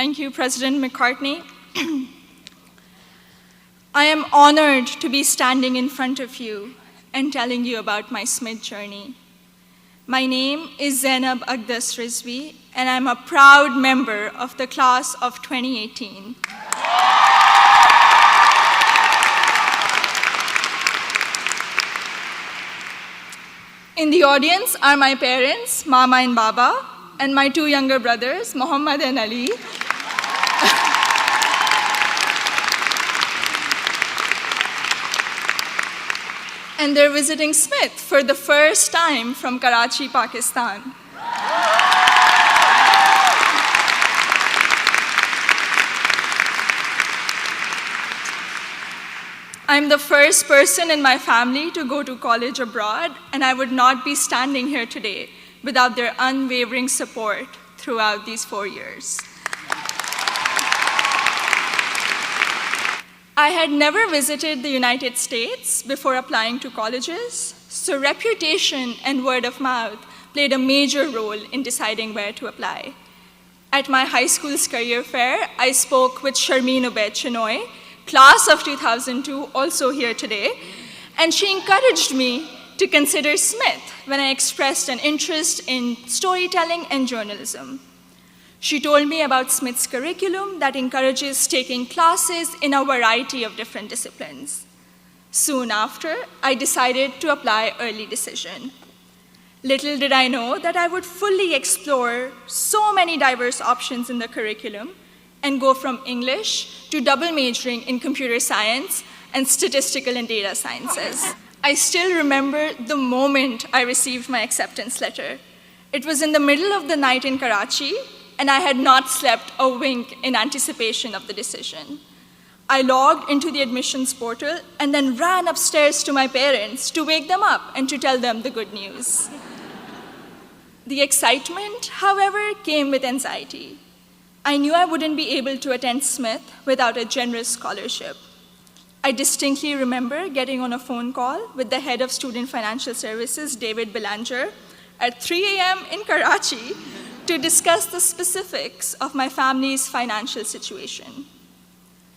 Thank you, President McCartney. I am honored to be standing in front of you and telling you about my Smith journey. My name is Zainab Agdas Rizvi, and I'm a proud member of the class of 2018. In the audience are my parents, Mama and Baba, and my two younger brothers, Muhammad and Ali. And they're visiting Smith for the first time from Karachi, Pakistan. I'm the first person in my family to go to college abroad, and I would not be standing here today without their unwavering support throughout these 4 years. I had never visited the United States before applying to colleges, so reputation and word of mouth played a major role in deciding where to apply. At my high school's career fair, I spoke with Sharmeen Ubaid Chinoy, class of 2002, also here today, and she encouraged me to consider Smith when I expressed an interest in storytelling and journalism. She told me about Smith's curriculum that encourages taking classes in a variety of different disciplines. Soon after, I decided to apply early decision. Little did I know that I would fully explore so many diverse options in the curriculum and go from English to double majoring in computer science and statistical and data sciences. I still remember the moment I received my acceptance letter. It was in the middle of the night in Karachi, and I had not slept a wink in anticipation of the decision. I logged into the admissions portal and then ran upstairs to my parents to wake them up and to tell them the good news. The excitement, however, came with anxiety. I knew I wouldn't be able to attend Smith without a generous scholarship. I distinctly remember getting on a phone call with the head of Student Financial Services, David Belanger, at 3 a.m. in Karachi to discuss the specifics of my family's financial situation.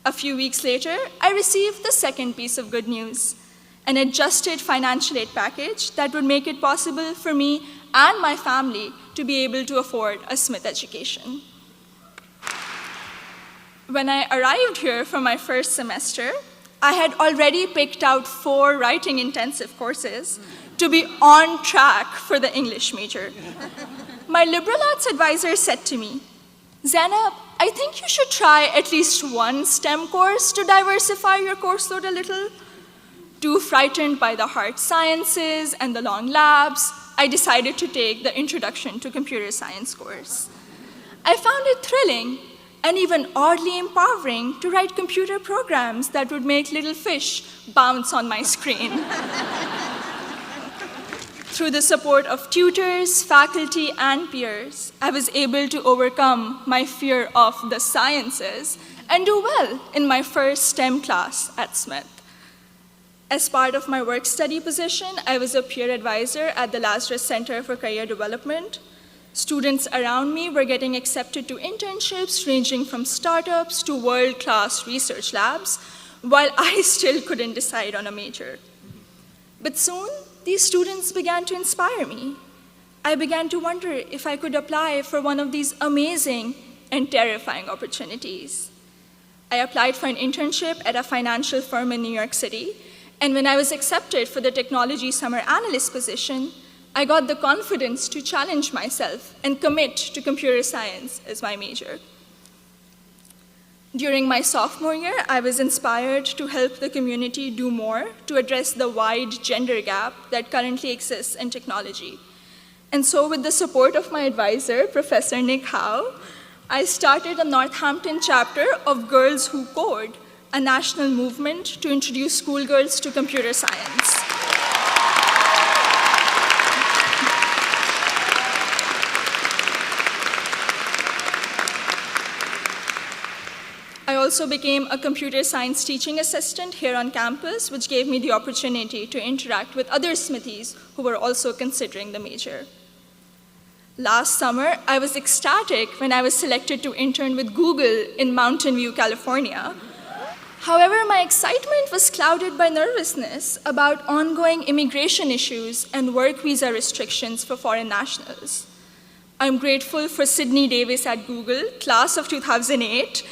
A few weeks later, I received the second piece of good news, an adjusted financial aid package that would make it possible for me and my family to be able to afford a Smith education. When I arrived here for my first semester, I had already picked out 4 writing intensive courses to be on track for the English major. My liberal arts advisor said to me, "Zainab, I think you should try at least one STEM course to diversify your course load a little." Too frightened by the hard sciences and the long labs, I decided to take the Introduction to Computer Science course. I found it thrilling and even oddly empowering to write computer programs that would make little fish bounce on my screen. Through the support of tutors, faculty, and peers, I was able to overcome my fear of the sciences and do well in my first STEM class at Smith. As part of my work-study position, I was a peer advisor at the Lazarus Center for Career Development. Students around me were getting accepted to internships ranging from startups to world-class research labs, while I still couldn't decide on a major. But soon, these students began to inspire me. I began to wonder if I could apply for one of these amazing and terrifying opportunities. I applied for an internship at a financial firm in New York City, and when I was accepted for the technology summer analyst position, I got the confidence to challenge myself and commit to computer science as my major. During my sophomore year, I was inspired to help the community do more to address the wide gender gap that currently exists in technology. And so with the support of my advisor, Professor Nick Howe, I started a Northampton chapter of Girls Who Code, a national movement to introduce schoolgirls to computer science. I also became a computer science teaching assistant here on campus, which gave me the opportunity to interact with other Smithies who were also considering the major. Last summer, I was ecstatic when I was selected to intern with Google in Mountain View, California. However, my excitement was clouded by nervousness about ongoing immigration issues and work visa restrictions for foreign nationals. I'm grateful for Sydney Davis at Google, class of 2008,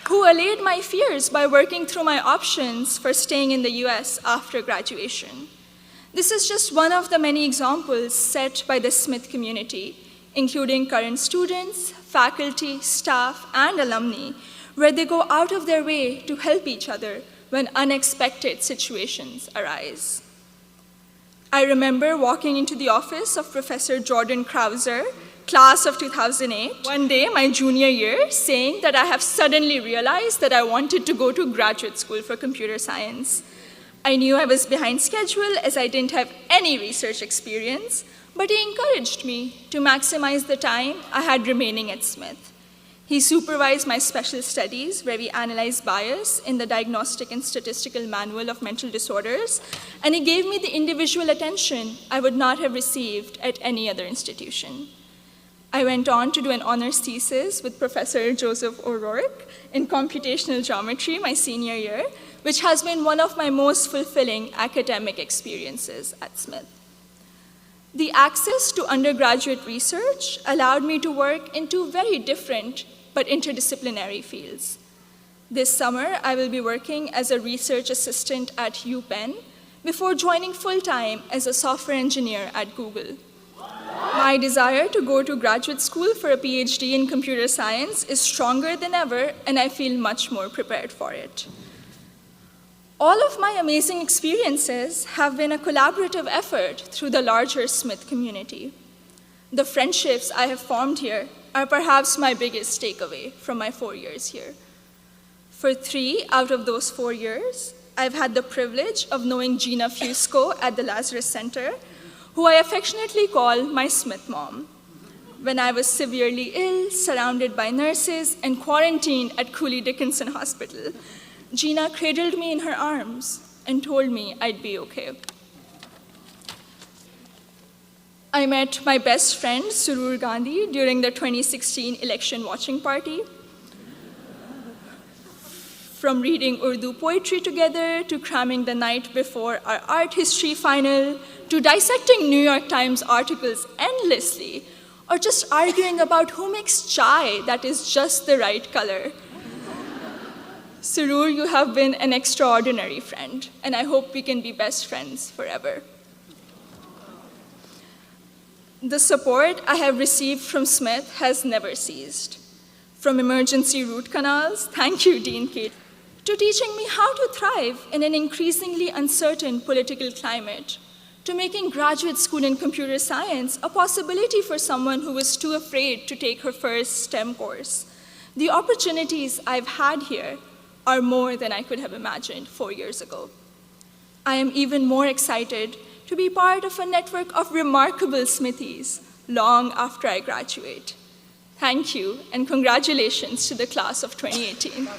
who allayed my fears by working through my options for staying in the US after graduation. This is just one of the many examples set by the Smith community, including current students, faculty, staff, and alumni, where they go out of their way to help each other when unexpected situations arise. I remember walking into the office of Professor Jordan Krauser, class of 2008, one day, my junior year, saying that I have suddenly realized that I wanted to go to graduate school for computer science. I knew I was behind schedule as I didn't have any research experience, but he encouraged me to maximize the time I had remaining at Smith. He supervised my special studies, where we analyzed bias in the Diagnostic and Statistical Manual of Mental Disorders, and he gave me the individual attention I would not have received at any other institution. I went on to do an honors thesis with Professor Joseph O'Rourke in computational geometry my senior year, which has been one of my most fulfilling academic experiences at Smith. The access to undergraduate research allowed me to work in two very different but interdisciplinary fields. This summer, I will be working as a research assistant at UPenn before joining full-time as a software engineer at Google. My desire to go to graduate school for a PhD in computer science is stronger than ever, and I feel much more prepared for it. All of my amazing experiences have been a collaborative effort through the larger Smith community. The friendships I have formed here are perhaps my biggest takeaway from my 4 years here. For 3 out of those 4 years, I've had the privilege of knowing Gina Fusco at the Lazarus Center, who I affectionately call my Smith mom. When I was severely ill, surrounded by nurses, and quarantined at Cooley Dickinson Hospital, Gina cradled me in her arms and told me I'd be okay. I met my best friend, Surur Gandhi, during the 2016 election watching party. From reading Urdu poetry together, to cramming the night before our art history final, to dissecting New York Times articles endlessly, or just arguing about who makes chai that is just the right color. Surur, you have been an extraordinary friend, and I hope we can be best friends forever. The support I have received from Smith has never ceased. From emergency root canals, thank you, Dean Kate, to teaching me how to thrive in an increasingly uncertain political climate, to making graduate school in computer science a possibility for someone who was too afraid to take her first STEM course. The opportunities I've had here are more than I could have imagined 4 years ago. I am even more excited to be part of a network of remarkable Smithies long after I graduate. Thank you, and congratulations to the class of 2018.